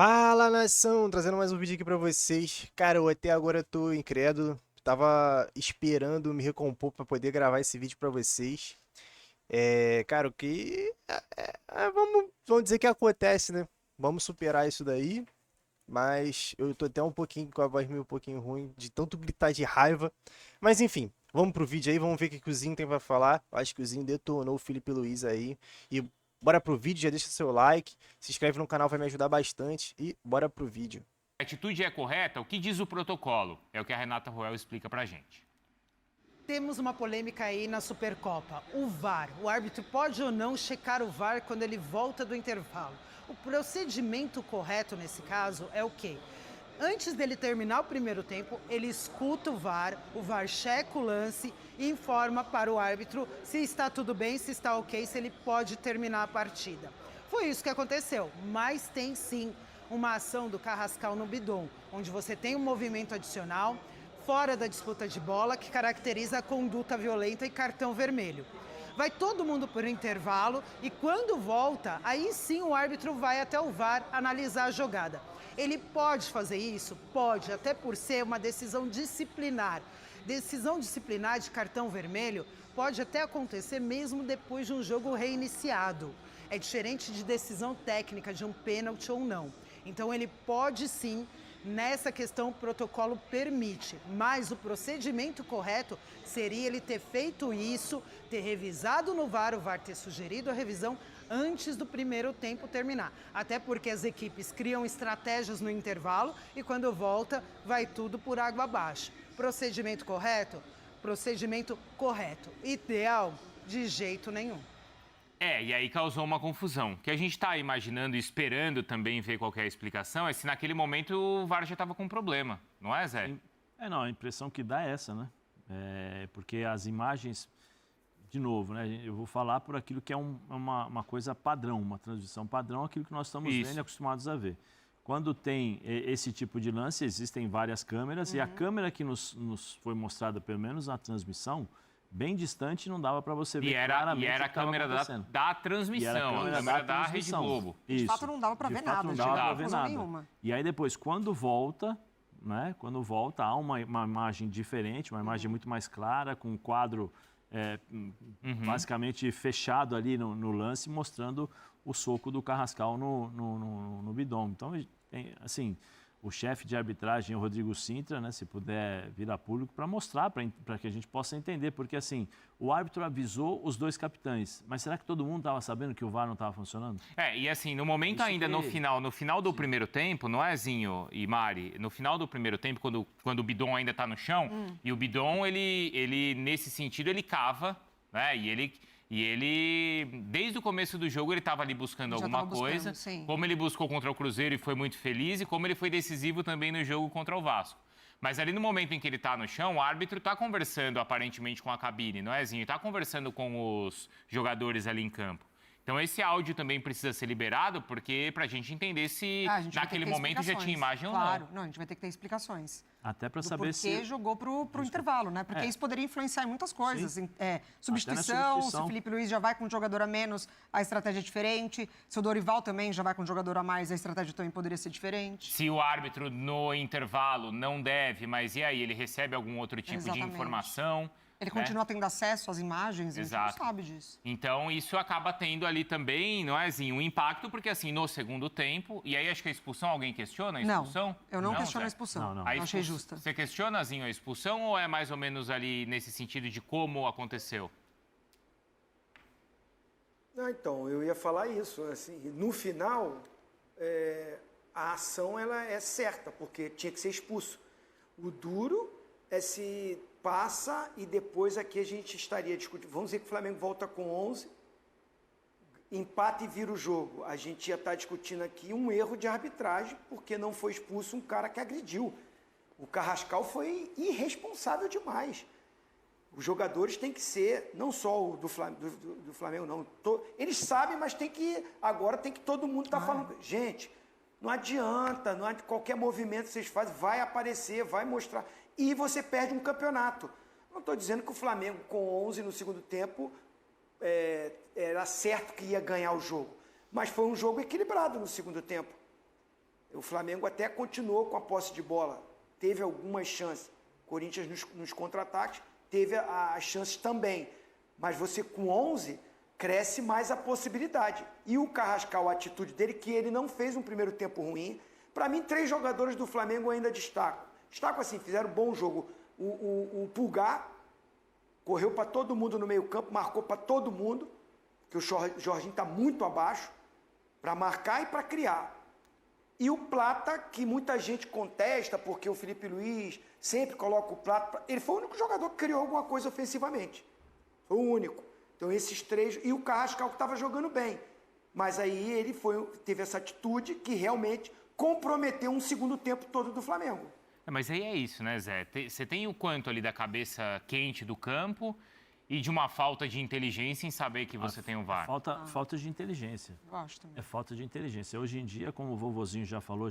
Fala, nação! Trazendo mais um vídeo aqui pra vocês. Cara, até agora eu tô incrédulo. Tava esperando me recompor pra poder gravar esse vídeo pra vocês. Cara, o que... vamos dizer que acontece, né? Vamos superar isso daí. Mas eu tô até um pouquinho com a voz meio um pouquinho ruim, de tanto gritar de raiva. Mas enfim, vamos pro vídeo aí, vamos ver o que o Zinho tem pra falar. Eu acho que o Zinho detonou o Felipe Luiz aí. E bora pro vídeo, já deixa seu like, se inscreve no canal, vai me ajudar bastante. E bora pro vídeo. A atitude é correta? O que diz o protocolo? É o que a Renata Roel explica pra gente. Temos uma polêmica aí na Supercopa. O VAR. O árbitro pode ou não checar o VAR quando ele volta do intervalo. O procedimento correto nesse caso é o quê? Antes dele terminar o primeiro tempo, ele escuta o VAR checa o lance e informa para o árbitro se está tudo bem, se está ok, se ele pode terminar a partida. Foi isso que aconteceu, mas tem sim uma ação do Carrascal no Bidon, onde você tem um movimento adicional fora da disputa de bola que caracteriza a conduta violenta e cartão vermelho. Vai todo mundo por intervalo e quando volta, aí sim o árbitro vai até o VAR analisar a jogada. Ele pode fazer isso? Pode, até por ser uma decisão disciplinar. Decisão disciplinar de cartão vermelho pode até acontecer mesmo depois de um jogo reiniciado. É diferente de decisão técnica de um pênalti ou não. Então ele pode sim. Nessa questão, o protocolo permite, mas o procedimento correto seria ele ter feito isso, ter revisado no VAR, o VAR ter sugerido a revisão antes do primeiro tempo terminar. Até porque as equipes criam estratégias no intervalo e quando volta, vai tudo por água abaixo. Procedimento correto? Procedimento correto. Ideal? De jeito nenhum. E aí causou uma confusão. O que a gente está imaginando e esperando também ver qual que é a explicação é se naquele momento o VAR já estava com problema, não é, Zé? Não, a impressão que dá é essa, né? Porque as imagens, de novo, né? Eu vou falar por aquilo que é uma coisa padrão, uma transmissão padrão, aquilo que nós estamos vendo e acostumados a ver. Quando tem esse tipo de lance, existem várias câmeras, e a câmera que nos foi mostrada, pelo menos na transmissão, bem distante, não dava para você ver claramente. E era a câmera da transmissão, a câmera da Rede Globo. De fato, não dava para ver nada. Não dava para ver nada. E aí depois, quando volta, né? Quando volta, há uma imagem diferente, uma imagem muito mais clara, com um quadro basicamente fechado ali no lance, mostrando o soco do Carrascal no Bidon. Então, assim, o chefe de arbitragem, o Rodrigo Sintra, né, se puder vir a público, para mostrar, para que a gente possa entender, porque assim, o árbitro avisou os dois capitães, mas será que todo mundo estava sabendo que o VAR não estava funcionando? E assim, no momento ainda, no final do primeiro tempo, não é, Zinho e Mari? No final do primeiro tempo, quando o Bidon ainda está no chão, e o Bidon, ele, nesse sentido, ele cava, né, E ele, desde o começo do jogo, ele estava ali buscando alguma coisa. Como ele buscou contra o Cruzeiro e foi muito feliz, e como ele foi decisivo também no jogo contra o Vasco. Mas ali no momento em que ele está no chão, o árbitro está conversando aparentemente com a cabine, não é, Zinho? Está conversando com os jogadores ali em campo. Então esse áudio também precisa ser liberado, porque para a gente entender se naquele momento já tinha imagem ou não. Claro, a gente vai ter que ter explicações. Até para saber se... Porque jogou pro intervalo, né? Porque isso poderia influenciar em muitas coisas. Substituição, se o Felipe Luiz já vai com um jogador a menos, a estratégia é diferente. Se o Dorival também já vai com um jogador a mais, a estratégia também poderia ser diferente. Se o árbitro no intervalo não deve, mas e aí? Ele recebe algum outro tipo de informação? Ele continua tendo acesso às imagens, a gente não sabe disso. Então, isso acaba tendo ali também, não é, Zinho, um impacto, porque assim, no segundo tempo, e aí acho que a expulsão, alguém questiona a expulsão? Não, eu não questiono a expulsão. Não. Achei justa. Você questiona, Zinho, a expulsão ou é mais ou menos ali nesse sentido de como aconteceu? Então, eu ia falar isso, assim, no final, a ação ela é certa, porque tinha que ser expulso. O duro é se passa e depois aqui a gente estaria discutindo. Vamos dizer que o Flamengo volta com 11, empata e vira o jogo. A gente ia estar discutindo aqui um erro de arbitragem, porque não foi expulso um cara que agrediu. O Carrascal foi irresponsável demais. Os jogadores têm que ser, não só o do Flamengo não. Eles sabem, mas agora tem que todo mundo estar falando. Gente, não adianta, qualquer movimento que vocês fazem vai aparecer, vai mostrar. E você perde um campeonato. Não estou dizendo que o Flamengo, com 11 no segundo tempo, era certo que ia ganhar o jogo. Mas foi um jogo equilibrado no segundo tempo. O Flamengo até continuou com a posse de bola, teve algumas chances. O Corinthians nos contra-ataques teve as chances também. Mas você com 11 cresce mais a possibilidade. E o Carrascal, a atitude dele, que ele não fez um primeiro tempo ruim. Para mim, 3 jogadores do Flamengo ainda destacam. Destacam assim, fizeram um bom jogo. O Pulgar correu para todo mundo no meio campo, marcou para todo mundo, que o Jorginho está muito abaixo, para marcar e para criar. E o Plata, que muita gente contesta, porque o Felipe Luiz sempre coloca o Plata... Ele foi o único jogador que criou alguma coisa ofensivamente. Foi o único. Então esses 3... E o Carrascal que estava jogando bem. Mas aí ele teve essa atitude que realmente comprometeu um segundo tempo todo do Flamengo. Mas aí é isso, né, Zé? Você tem o quanto ali da cabeça quente do campo e de uma falta de inteligência em saber que você tem o VAR. Falta de inteligência. Eu acho também. É falta de inteligência. Hoje em dia, como o vovozinho já falou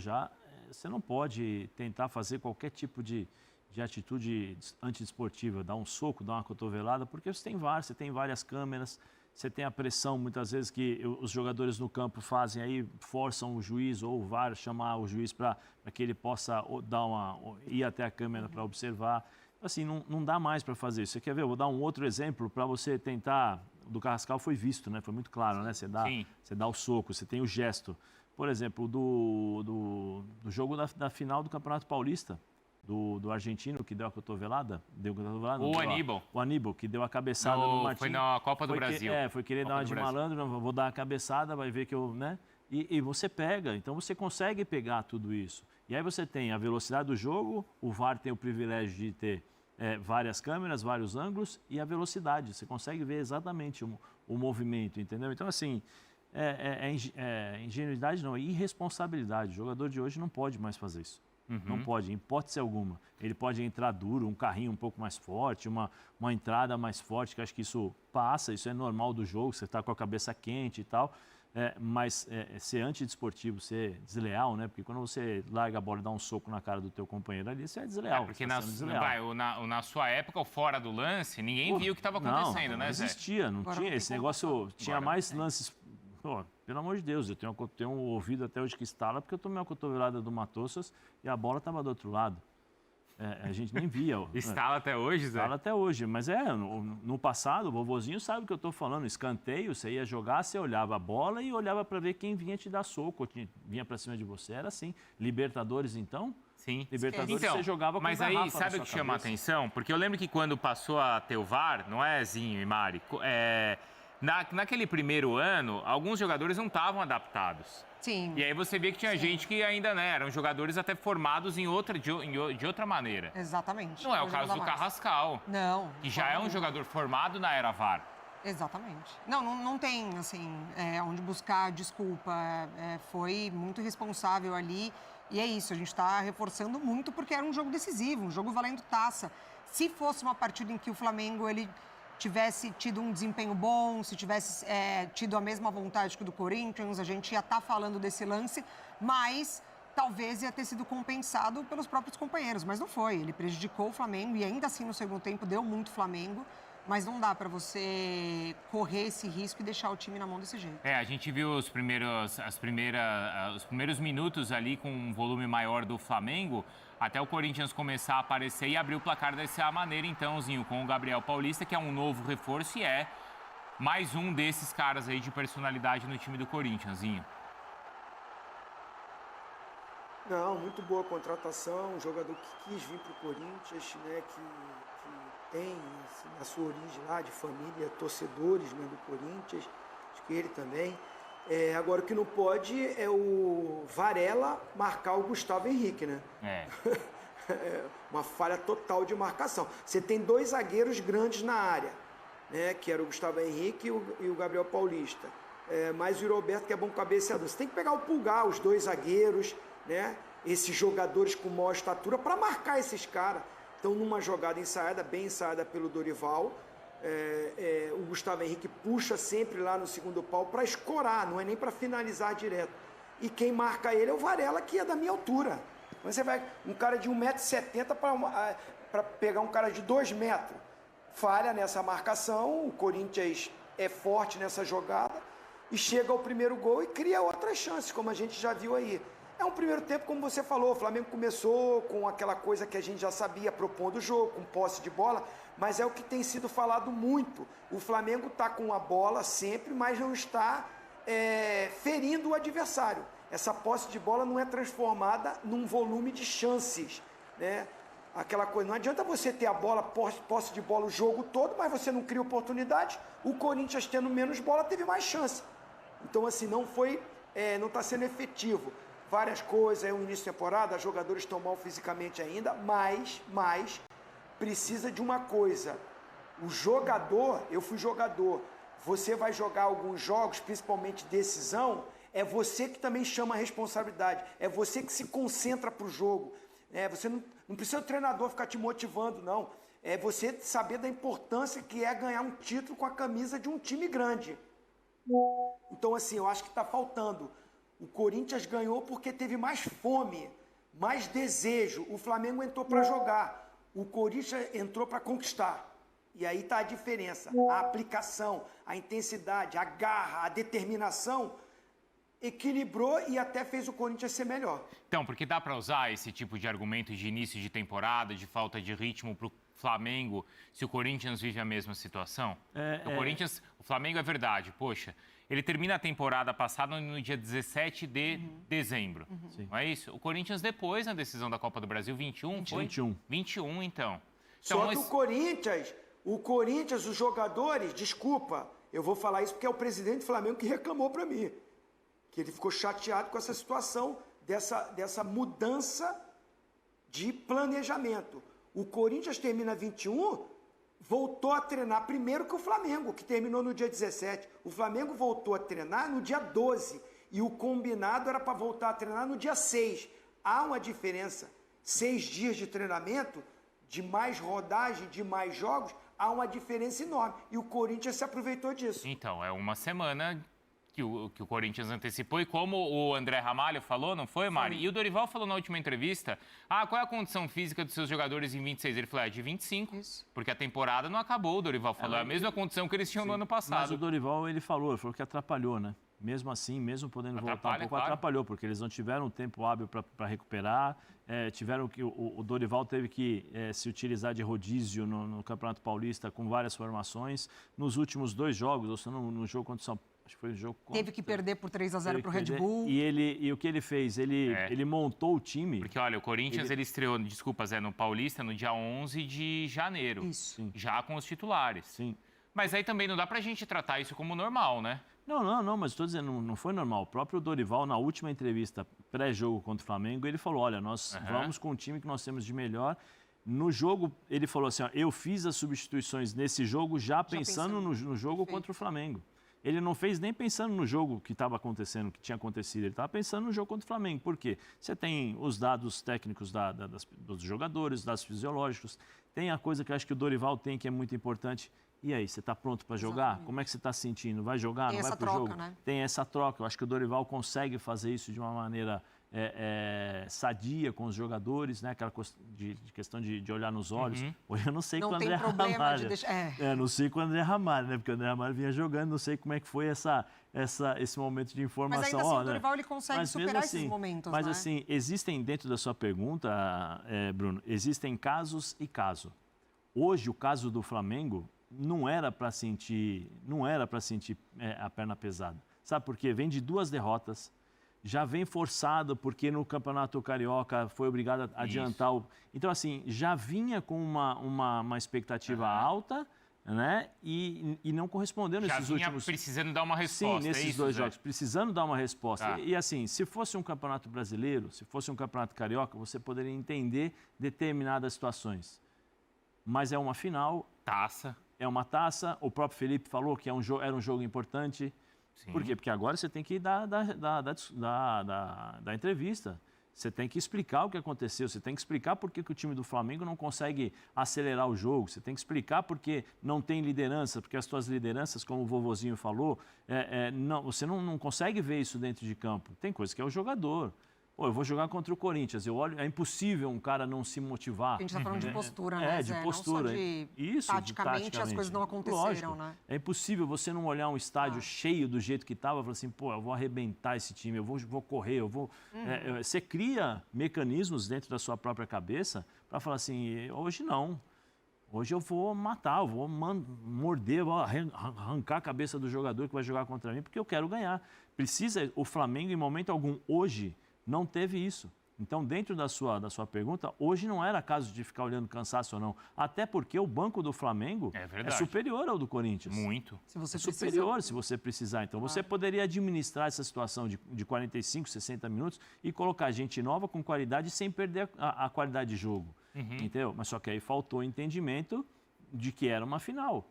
você não pode tentar fazer qualquer tipo de atitude antidesportiva, dar um soco, dar uma cotovelada, porque você tem VAR, você tem várias câmeras, você tem a pressão, muitas vezes, que os jogadores no campo fazem aí, forçam o juiz ou o VAR, chamar o juiz para que ele possa ir até a câmera para observar. Assim, não dá mais para fazer isso. Você quer ver? Eu vou dar um outro exemplo para você tentar... Do Carrascal foi visto, né? Foi muito claro, né? Você dá o soco, você tem o gesto. Por exemplo, do jogo da final do Campeonato Paulista, do argentino que deu a cotovelada. O Aníbal. O Aníbal, que deu a cabeçada no Martins. Foi na Copa do Brasil. Foi querer dar uma de malandro, vou dar a cabeçada, vai ver que eu... né? E você pega, então você consegue pegar tudo isso. E aí você tem a velocidade do jogo, o VAR tem o privilégio de ter várias câmeras, vários ângulos e a velocidade. Você consegue ver exatamente o movimento, entendeu? Então, assim, ingenuidade não, é irresponsabilidade. O jogador de hoje não pode mais fazer isso. Uhum. Não pode, em hipótese alguma. Ele pode entrar duro, um carrinho um pouco mais forte, uma entrada mais forte, que acho que isso passa, isso é normal do jogo, você está com a cabeça quente e tal. Mas ser antidesportivo, ser desleal, né? Porque quando você larga a bola e dá um soco na cara do teu companheiro ali, você é desleal. Porque na sua época, o fora do lance, ninguém viu o que estava acontecendo, né, Zé? Não existia, não tinha esse negócio, tinha mais lances... Pô, pelo amor de Deus, eu tenho um ouvido até hoje que estala, porque eu tomei uma cotovelada do Matossas e a bola estava do outro lado. A gente nem via. Estala até hoje, Zé? Estala até hoje, mas no passado, o vovozinho sabe o que eu estou falando. Escanteio, você ia jogar, você olhava a bola e olhava para ver quem vinha te dar soco, vinha para cima de você, era assim. Libertadores, então? Sim. Libertadores, você jogava com mas aí, sabe o que chama a atenção? Porque eu lembro que quando passou a ter o VAR, não é, Zinho e Mari? Naquele primeiro ano, alguns jogadores não estavam adaptados. Sim. E aí você vê que tinha gente que ainda, né, eram jogadores até formados de outra maneira. Exatamente. Não é o caso do Carrascal. Não. Que já é um jogador formado na era VAR. Exatamente. Não tem, assim, onde buscar desculpa. Foi muito responsável ali. E é isso, a gente está reforçando muito porque era um jogo decisivo, um jogo valendo taça. Se fosse uma partida em que o Flamengo, ele tivesse tido um desempenho bom, se tivesse tido a mesma vontade que o do Corinthians, a gente ia estar falando desse lance, mas talvez ia ter sido compensado pelos próprios companheiros, mas não foi. Ele prejudicou o Flamengo e ainda assim no segundo tempo deu muito Flamengo, mas não dá para você correr esse risco e deixar o time na mão desse jeito. A gente viu os primeiros minutos ali com um volume maior do Flamengo, até o Corinthians começar a aparecer e abrir o placar dessa maneira, então, Zinho, com o Gabriel Paulista, que é um novo reforço e é mais um desses caras aí de personalidade no time do Corinthians, Zinho. Não, muito boa contratação, um jogador que quis vir para o Corinthians, né, que tem assim, a sua origem lá de família, torcedores, né, do Corinthians, acho que ele também. Agora, o que não pode é o Varela marcar o Gustavo Henrique, né? Uma falha total de marcação. Você tem 2 zagueiros grandes na área, né? Que era o Gustavo Henrique e o Gabriel Paulista. Mas o Roberto, que é bom cabeceador. Você tem que pegar o Pulgar, os 2 zagueiros, né? Esses jogadores com maior estatura para marcar esses caras. Então, numa jogada ensaiada, bem ensaiada pelo Dorival, o Gustavo Henrique puxa sempre lá no segundo pau para escorar, não é nem para finalizar direto. E quem marca ele é o Varela, que é da minha altura. Você vai, um cara de 1,70 m para pegar um cara de 2 metros. Falha nessa marcação, o Corinthians é forte nessa jogada e chega ao primeiro gol e cria outras chances, como a gente já viu aí. É um primeiro tempo, como você falou, o Flamengo começou com aquela coisa que a gente já sabia, propondo o jogo, com posse de bola, mas é o que tem sido falado muito. O Flamengo está com a bola sempre, mas não está ferindo o adversário. Essa posse de bola não é transformada num volume de chances, né? Aquela coisa, não adianta você ter a bola, posse de bola o jogo todo, mas você não cria oportunidade. O Corinthians, tendo menos bola, teve mais chance. Então, assim, não está sendo efetivo. Várias coisas, é um início de temporada, os jogadores estão mal fisicamente ainda, mas precisa de uma coisa. O jogador, eu fui jogador, você vai jogar alguns jogos, principalmente decisão, é você que também chama a responsabilidade, é você que se concentra para o jogo. Você não precisa do treinador ficar te motivando, não. É você saber da importância que é ganhar um título com a camisa de um time grande. Então, assim, eu acho que está faltando. O Corinthians ganhou porque teve mais fome, mais desejo. O Flamengo entrou para jogar. O Corinthians entrou para conquistar. E aí está a diferença. A aplicação, a intensidade, a garra, a determinação equilibrou e até fez o Corinthians ser melhor. Então, porque dá para usar esse tipo de argumento de início de temporada, de falta de ritmo para o Flamengo, se o Corinthians vive a mesma situação? O Flamengo é verdade, poxa, ele termina a temporada passada no dia 17 de dezembro, não é isso? O Corinthians depois, na decisão da Copa do Brasil, 21, foi? 21, então. Só que o Corinthians, os jogadores, desculpa, eu vou falar isso porque é o presidente do Flamengo que reclamou para mim, que ele ficou chateado com essa situação, dessa mudança de planejamento. O Corinthians termina 21, voltou a treinar primeiro que o Flamengo, que terminou no dia 17. O Flamengo voltou a treinar no dia 12 e o combinado era para voltar a treinar no dia 6. Há uma diferença. 6 dias de treinamento, de mais rodagem, de mais jogos, há uma diferença enorme. E o Corinthians se aproveitou disso. Então, é uma semana que o Corinthians antecipou, e como o André Ramalho falou, não foi, Mari? E o Dorival falou na última entrevista, qual é a condição física dos seus jogadores em 26? Ele falou, de 25, isso. Porque a temporada não acabou, o Dorival falou, é a mesma condição que eles tinham no ano passado. Mas o Dorival, ele falou que atrapalhou, né? Mesmo assim, mesmo podendo voltar um pouco, claro. Atrapalhou, porque eles não tiveram tempo hábil para recuperar, o Dorival teve que se utilizar de rodízio no Campeonato Paulista com várias formações. Nos últimos 2 jogos, ou seja, no jogo contra o São Paulo, acho que foi o jogo contra... Teve que perder por 3-0 para o Red Bull. E o que ele fez? Ele montou o time... Porque, olha, o Corinthians ele estreou, no Paulista, no dia 11 de janeiro. Isso. Já com os titulares. Sim. Mas aí também não dá pra gente tratar isso como normal, né? Não, mas estou dizendo, não foi normal. O próprio Dorival, na última entrevista pré-jogo contra o Flamengo, ele falou, olha, nós vamos com o time que nós temos de melhor. No jogo, ele falou assim, eu fiz as substituições nesse jogo já pensando no jogo contra o Flamengo. Ele não fez nem pensando no jogo que estava acontecendo, que tinha acontecido. Ele estava pensando no jogo contra o Flamengo. Por quê? Você tem os dados técnicos dos jogadores, dados fisiológicos. Tem a coisa que eu acho que o Dorival tem, que é muito importante. E aí, você está pronto para jogar? Exatamente. Como é que você está se sentindo? Vai jogar? Não vai para o jogo? Né? Tem essa troca. Eu acho que o Dorival consegue fazer isso de uma maneira sadia com os jogadores, né? Aquela questão de olhar nos olhos. Eu não sei com o André Ramalho. Não sei com o André Ramalho, né? Porque o André Ramalho vinha jogando, não sei como é que foi esse momento de informação. Mas ainda assim, o Dorival ele consegue superar esses momentos, Mas né? assim, existem, dentro da sua pergunta, Bruno, existem casos e casos. Hoje, o caso do Flamengo não era para sentir a perna pesada. Sabe por quê? Vem de 2 derrotas, já vem forçado porque no Campeonato Carioca foi obrigado a adiantar. Então, assim, já vinha com uma expectativa alta, né? E não correspondeu nesses últimos... Já vinha precisando dar uma resposta. Sim, nesses 2 jogos, precisando dar uma resposta. E assim, se fosse um Campeonato Brasileiro, se fosse um Campeonato Carioca, você poderia entender determinadas situações. Mas é uma final... É uma taça. O próprio Felipe falou que era um jogo importante. Sim. Por quê? Porque agora você tem que dar entrevista. Você tem que explicar o que aconteceu. Você tem que explicar por que o time do Flamengo não consegue acelerar o jogo. Você tem que explicar por que não tem liderança. Porque as suas lideranças, como o vovozinho falou, você não consegue ver isso dentro de campo. Tem coisa que é o jogador. Pô, eu vou jogar contra o Corinthians. Eu olho, é impossível um cara não se motivar. A gente está falando de postura, né, de Zé? postura. Não só de Isso, taticamente as coisas não aconteceram, Lógico. né? É impossível você não olhar um estádio cheio do jeito que estava e falar assim, pô, eu vou arrebentar esse time, eu vou correr, eu vou... você cria mecanismos dentro da sua própria cabeça para falar assim, hoje não. Hoje eu vou matar, eu vou morder, vou arrancar a cabeça do jogador que vai jogar contra mim, porque eu quero ganhar. O Flamengo, em momento algum, hoje, não teve isso. Então, dentro da sua pergunta, hoje não era caso de ficar olhando cansaço ou não. Até porque o banco do Flamengo é superior ao do Corinthians. Muito. Se você superior, se você precisar. Então, você poderia administrar essa situação de 45, 60 minutos e colocar gente nova com qualidade sem perder a qualidade de jogo. Entendeu? Mas só que aí faltou o entendimento de que era uma final.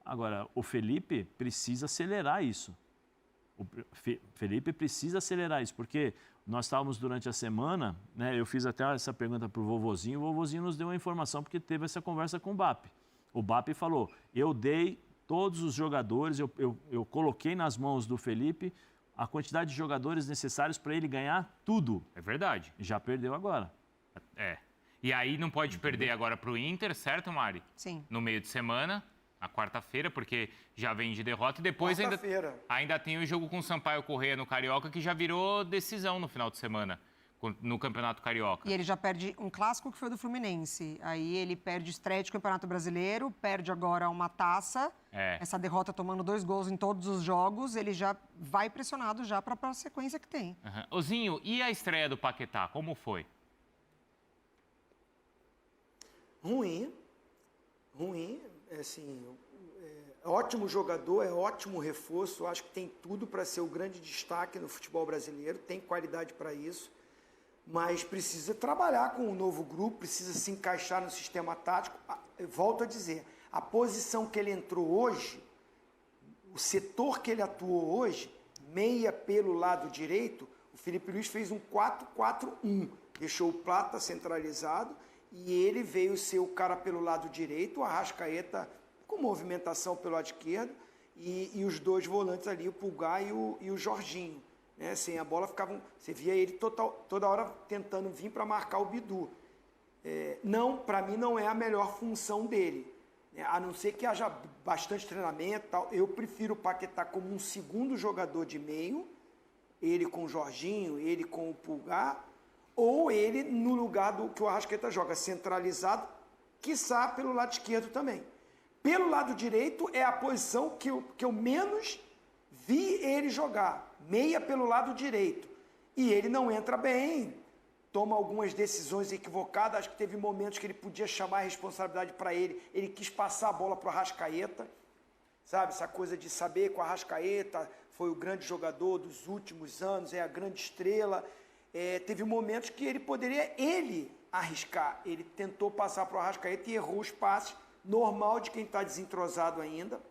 Agora, o Felipe precisa acelerar isso. Felipe precisa acelerar isso, porque nós estávamos durante a semana, né, eu fiz até essa pergunta para o vovozinho nos deu uma informação porque teve essa conversa com o BAP. O BAP falou, eu dei todos os jogadores, eu coloquei nas mãos do Felipe a quantidade de jogadores necessários para ele ganhar tudo. É verdade. Já perdeu agora. E aí não pode perder agora para o Inter, certo, Mari? Sim. No meio de semana, na quarta-feira, porque já vem de derrota. E depois ainda tem o jogo com o Sampaio Corrêa no Carioca, que já virou decisão no final de semana, no Campeonato Carioca. E ele já perde um clássico que foi do Fluminense. Aí ele perde estreia de Campeonato Brasileiro, perde agora uma taça. Essa derrota tomando 2 gols em todos os jogos, ele já vai pressionado já para a sequência que tem. Ozinho, e a estreia do Paquetá, como foi? Ruim, assim, ótimo jogador, é ótimo reforço, acho que tem tudo para ser o grande destaque no futebol brasileiro, tem qualidade para isso, mas precisa trabalhar com um novo grupo, precisa se encaixar no sistema tático. Eu volto a dizer, a posição que ele entrou hoje, o setor que ele atuou hoje, meia pelo lado direito, o Felipe Luiz fez um 4-4-1, deixou o Plata centralizado, e ele veio ser o cara pelo lado direito, o Arrascaeta com movimentação pelo lado esquerdo, e os 2 volantes ali, o Pulgar e o Jorginho. Né? Sem a bola, você via ele toda hora tentando vir para marcar o Bidu. Para mim, não é a melhor função dele. Né? A não ser que haja bastante treinamento. Tal. Eu prefiro o Paquetá como um segundo jogador de meio, ele com o Jorginho, ele com o Pulgar, ou ele no lugar do que o Arrascaeta joga, centralizado, quiçá pelo lado esquerdo também. Pelo lado direito é a posição que eu menos vi ele jogar, meia pelo lado direito. E ele não entra bem, toma algumas decisões equivocadas, acho que teve momentos que ele podia chamar a responsabilidade para ele quis passar a bola para o Arrascaeta, sabe, essa coisa de saber que o Arrascaeta foi o grande jogador dos últimos anos, é a grande estrela. Teve momentos que ele poderia arriscar. Ele tentou passar para o Arrascaeta e errou os passes, normal de quem está desentrosado ainda.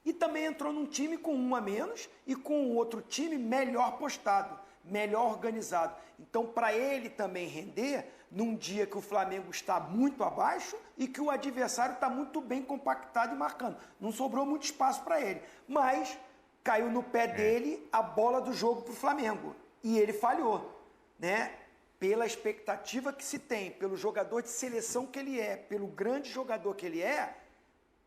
E também entrou num time com 1 a menos e com outro time melhor postado, melhor organizado. Então, para ele também render, num dia que o Flamengo está muito abaixo e que o adversário está muito bem compactado e marcando. Não sobrou muito espaço para ele. Mas caiu no pé dele a bola do jogo para o Flamengo. E ele falhou, né? Pela expectativa que se tem, pelo jogador de seleção que ele é, pelo grande jogador que ele é,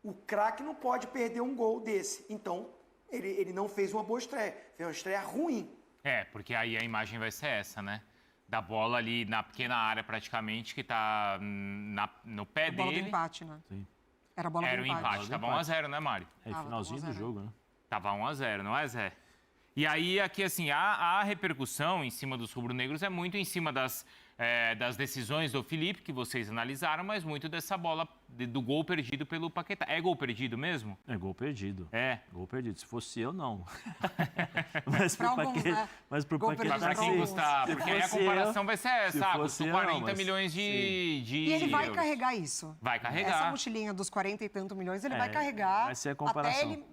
o craque não pode perder um gol desse. Então, ele não fez uma boa estreia, fez uma estreia ruim. Porque aí a imagem vai ser essa, né? Da bola ali na pequena área praticamente, que tá no pé dele. A bola do empate, né? Sim. Era a bola do empate. Era o empate, tava 1-0, né, Mari? Finalzinho do jogo, né? Tava 1-0, não é, Zé? E aí, aqui, assim, a repercussão em cima dos rubro-negros é muito em cima das decisões do Felipe, que vocês analisaram, mas muito dessa bola, do gol perdido pelo Paquetá. É gol perdido mesmo? É gol perdido. Gol perdido. Se fosse eu, não. Mas pro Paquetá, Mas pra quem gostar, porque aí a comparação vai ser essa, custou 40 milhões de E ele vai euros. Carregar isso. Vai carregar. Essa mochilinha dos 40 e tanto milhões, ele vai carregar vai ser a comparação. até ele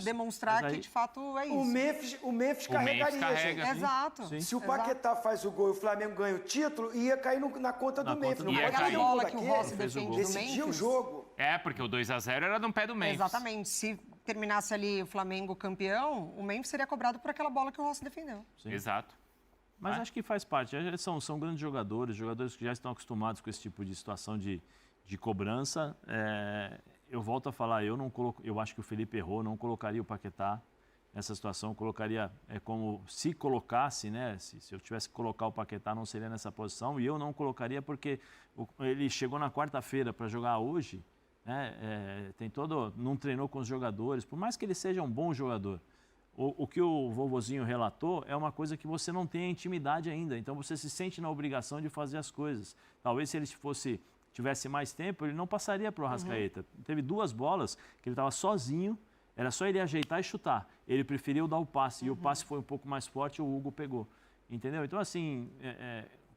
demonstrar que de fato é isso. O Memphis carregaria, gente. Exato. Se o Paquetá faz o gol e o Flamengo ganha o título, ia cair na conta do Memphis. Não pode Aquela cair bola que o Rossi defende do Memphis. Decidia o jogo. Porque o 2-0 era no pé do Memphis. Exatamente. Se terminasse ali o Flamengo campeão, o Memphis seria cobrado por aquela bola que o Rossi defendeu. Sim. Exato. Mas acho que faz parte. São grandes jogadores que já estão acostumados com esse tipo de situação de cobrança. Eu volto a falar, eu acho que o Felipe errou, não colocaria o Paquetá nessa situação, colocaria como se colocasse, né? Se eu tivesse que colocar o Paquetá, não seria nessa posição. E eu não colocaria porque ele chegou na quarta-feira para jogar hoje, né? Não treinou com os jogadores, por mais que ele seja um bom jogador. O que o vovozinho relatou é uma coisa que você não tem intimidade ainda, então você se sente na obrigação de fazer as coisas. Talvez se ele tivesse mais tempo, ele não passaria para o Arrascaeta. Teve 2 bolas que ele estava sozinho, era só ele ajeitar e chutar. Ele preferiu dar o passe, e o passe foi um pouco mais forte e o Hugo pegou. Entendeu? Então, assim,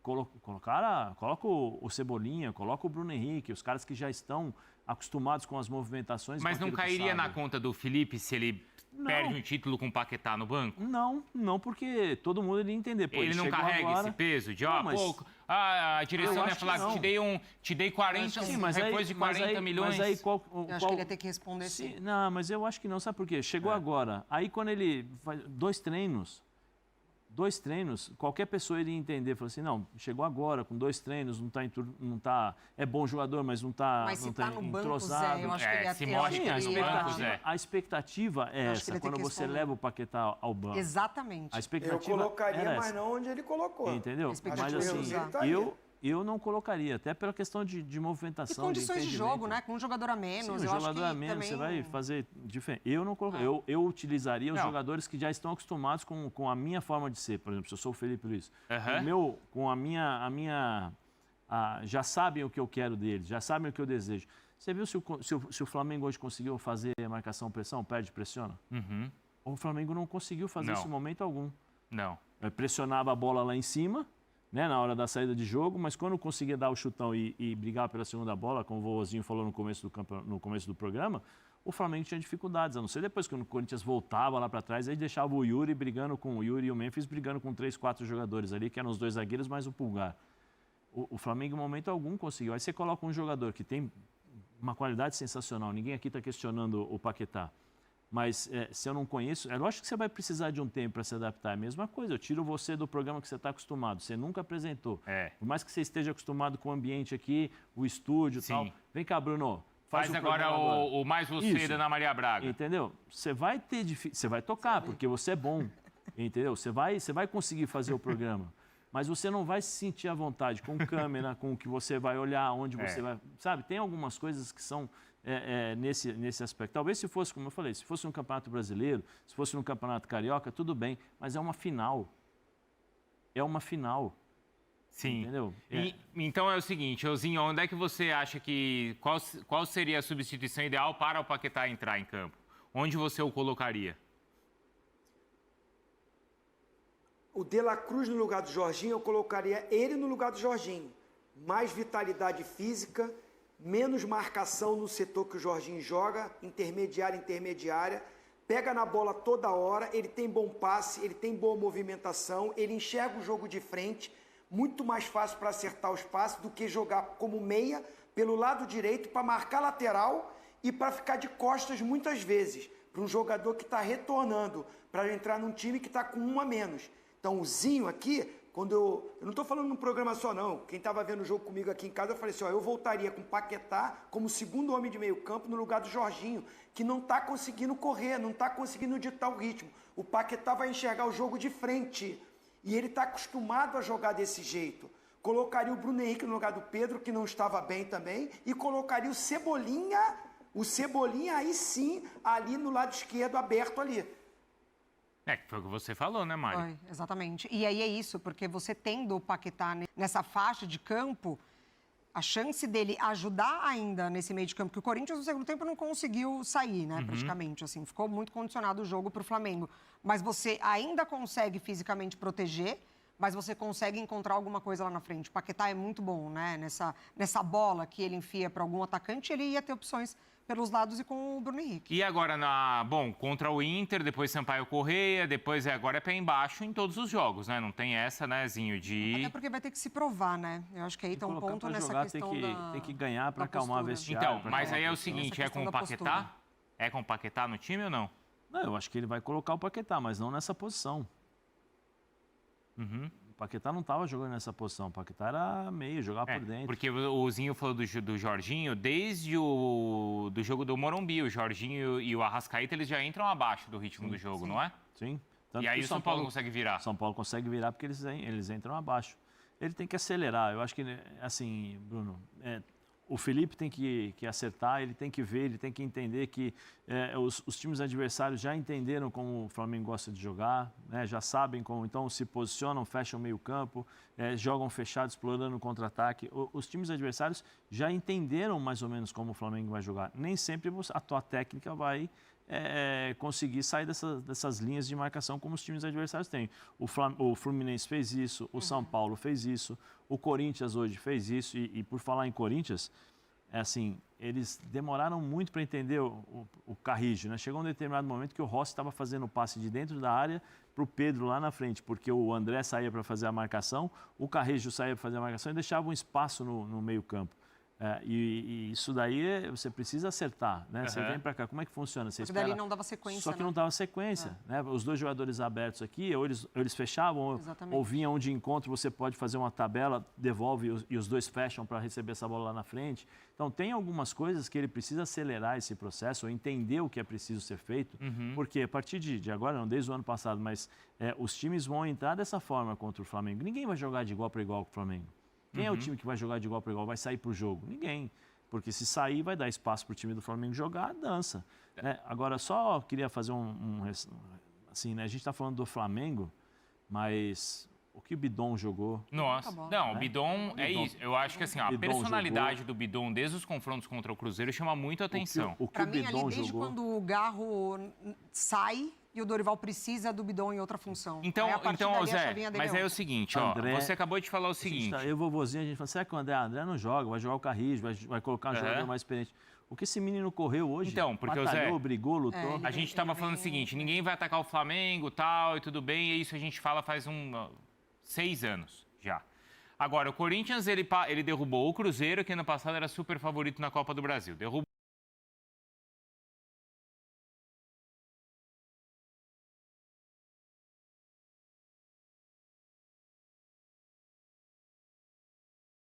coloca o Cebolinha, coloca o Bruno Henrique, os caras que já estão acostumados com as movimentações. Mas não cairia na conta do Felipe se ele perde um título com o Paquetá no banco? Não, porque todo mundo iria entender. Pô, ele não carrega esse peso de, a direção ia falar que te dei 40, depois de 40 milhões. Eu acho que ele ia ter que responder sim. Não, mas eu acho que não. Sabe por quê? Chegou agora. Aí quando ele faz 2 treinos, qualquer pessoa iria entender. Falou assim, não, chegou agora com 2 treinos, não tá, é bom jogador, mas não tá, mas não tá no banco, entrosado. Zé, eu acho que ele ia se mostra no banco, Zé. A expectativa é essa, quando você leva o Paquetá ao banco. Exatamente. A expectativa eu colocaria, mas essa. não onde ele colocou. Entendeu? Mas assim, eu não colocaria, até pela questão de movimentação. E condições de jogo, né? Com um jogador a menos. Sim, um jogador a menos, você vai fazer diferente. Eu não colocaria. Eu utilizaria os jogadores que já estão acostumados com a minha forma de ser. Por exemplo, se eu sou o Felipe Luiz. Já sabem o que eu quero deles, já sabem o que eu desejo. Você viu se o Flamengo hoje conseguiu fazer marcação-pressão, perde, pressiona? O Flamengo não conseguiu fazer isso em momento algum. Não. Pressionava a bola lá em cima, né, na hora da saída de jogo, mas quando conseguia dar o chutão e brigar pela segunda bola, como o vovozinho falou no começo do programa, o Flamengo tinha dificuldades, a não ser depois que o Corinthians voltava lá para trás, aí deixava o Yuri brigando com o Yuri e o Memphis brigando com 3, 4 jogadores ali, que eram os 2 zagueiros mais o Pulgar. O Flamengo, em momento algum, conseguiu. Aí você coloca um jogador que tem uma qualidade sensacional, ninguém aqui está questionando o Paquetá. Mas se eu não conheço, é lógico que você vai precisar de um tempo para se adaptar. É a mesma coisa, eu tiro você do programa que você está acostumado, você nunca apresentou. Por mais que você esteja acostumado com o ambiente aqui, o estúdio e tal. Vem cá, Bruno. Faz agora o Mais Você da Ana Maria Braga. Entendeu? Você vai ter você vai tocar, porque você é bom. Entendeu? Você vai conseguir fazer o programa. Mas você não vai se sentir à vontade com câmera, com o que você vai olhar, onde você vai... Sabe, tem algumas coisas que são nesse aspecto. Talvez se fosse, como eu falei, se fosse um campeonato brasileiro, se fosse um campeonato carioca, tudo bem. Mas é uma final. É uma final. Sim. Entendeu? Então é o seguinte, Euzinho, onde é que você acha que... Qual seria a substituição ideal para o Paquetá entrar em campo? Onde você o colocaria? O De La Cruz no lugar do Jorginho, eu colocaria ele no lugar do Jorginho. Mais vitalidade física, menos marcação no setor que o Jorginho joga, intermediária, pega na bola toda hora, ele tem bom passe, ele tem boa movimentação, ele enxerga o jogo de frente, muito mais fácil para acertar os passes do que jogar como meia pelo lado direito para marcar lateral e para ficar de costas muitas vezes, para um jogador que está retornando, para entrar num time que está com 1 a menos. Então, o Zinho aqui, quando eu não estou falando num programa só, não. Quem estava vendo o jogo comigo aqui em casa, eu falei assim, eu voltaria com o Paquetá como segundo homem de meio campo no lugar do Jorginho, que não está conseguindo correr, não está conseguindo ditar o ritmo. O Paquetá vai enxergar o jogo de frente e ele está acostumado a jogar desse jeito. Colocaria o Bruno Henrique no lugar do Pedro, que não estava bem também, e colocaria o Cebolinha aí sim, ali no lado esquerdo, aberto ali. Foi o que você falou, né, Mari? Foi, exatamente. E aí é isso, porque você tendo o Paquetá nessa faixa de campo, a chance dele ajudar ainda nesse meio de campo, que o Corinthians no segundo tempo não conseguiu sair, né, praticamente, assim, ficou muito condicionado o jogo para o Flamengo. Mas você ainda consegue fisicamente proteger, mas você consegue encontrar alguma coisa lá na frente. O Paquetá é muito bom, né, nessa bola que ele enfia para algum atacante, ele ia ter opções pelos lados e com o Bruno Henrique. E agora, contra o Inter, depois Sampaio Corrêa, depois agora é pé embaixo em todos os jogos, né? Não tem essa, né, Zinho, de... Até porque vai ter que se provar, né? Eu acho que aí está um ponto nessa jogar, questão tem que ganhar para acalmar a vestiário. Então, mas aí é o seguinte, é com o Paquetá? É com o Paquetá no time ou não? Não, eu acho que ele vai colocar o Paquetá, mas não nessa posição. Paquetá não estava jogando nessa posição. O Paquetá era meio, jogar por dentro. Porque o Zinho falou do Jorginho, desde o jogo do Morumbi, o Jorginho e o Arrascaeta, eles já entram abaixo do ritmo do jogo, não é? Sim. E aí o São Paulo consegue virar. São Paulo consegue virar porque eles entram abaixo. Ele tem que acelerar. Eu acho que, assim, Bruno, o Felipe tem que acertar, ele tem que ver, ele tem que entender que os times adversários já entenderam como o Flamengo gosta de jogar, né? Já sabem como, então se posicionam, fecham o meio-campo, jogam fechados, explorando o contra-ataque. Os times adversários já entenderam mais ou menos como o Flamengo vai jogar. Nem sempre a tua técnica vai conseguir sair dessas linhas de marcação como os times adversários têm. O Fluminense fez isso, o São Paulo fez isso, o Corinthians hoje fez isso, e por falar em Corinthians, eles demoraram muito para entender o Carrillo, né? Chegou um determinado momento que o Rossi estava fazendo o passe de dentro da área para o Pedro lá na frente, porque o André saía para fazer a marcação, o Carrillo saía para fazer a marcação e deixava um espaço no meio-campo. E isso daí você precisa acertar, né? Você vem para cá, como é que funciona? Você espera... dali não dava sequência. Só que não dava sequência, né? Os dois jogadores abertos aqui, ou eles fechavam, ou vinham de encontro, você pode fazer uma tabela, devolve e os dois fecham para receber essa bola lá na frente. Então tem algumas coisas que ele precisa acelerar esse processo, ou entender o que é preciso ser feito, porque a partir de agora, não desde o ano passado, mas os times vão entrar dessa forma contra o Flamengo. Ninguém vai jogar de igual para igual com o Flamengo. Quem é o time que vai jogar de igual para igual, vai sair para o jogo? Ninguém. Porque se sair, vai dar espaço para o time do Flamengo jogar, dança. Né? Agora, só queria fazer assim, né? A gente está falando do Flamengo, mas o que o Bidon jogou... Nossa, não, o Bidon é isso. Eu acho que assim, a personalidade do Bidon, desde os confrontos contra o Cruzeiro, chama muito a atenção. Para mim, ali, desde quando o Garro sai... E o Dorival precisa do Bidon em outra função. Então Zé, mas é o seguinte, André, você acabou de falar o seguinte. Eu, vovozinho, a gente fala, será que o André não joga? Vai jogar o Carrillo, vai colocar um jogador mais experiente. O que esse menino correu hoje? Então, porque batalhou, brigou, lutou. A gente estava falando o seguinte, ninguém vai atacar o Flamengo, tal, e tudo bem, e isso a gente fala faz 6 anos já. Agora, o Corinthians, ele derrubou o Cruzeiro, que ano passado era super favorito na Copa do Brasil.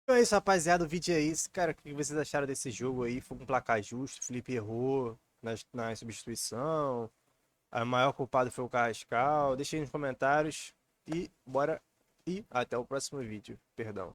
Então é isso, rapaziada. O vídeo é isso. Cara, o que vocês acharam desse jogo aí? Foi um placar justo. O Felipe errou na substituição. O maior culpado foi o Carrascal. Deixa aí nos comentários. E bora. E até o próximo vídeo. Perdão.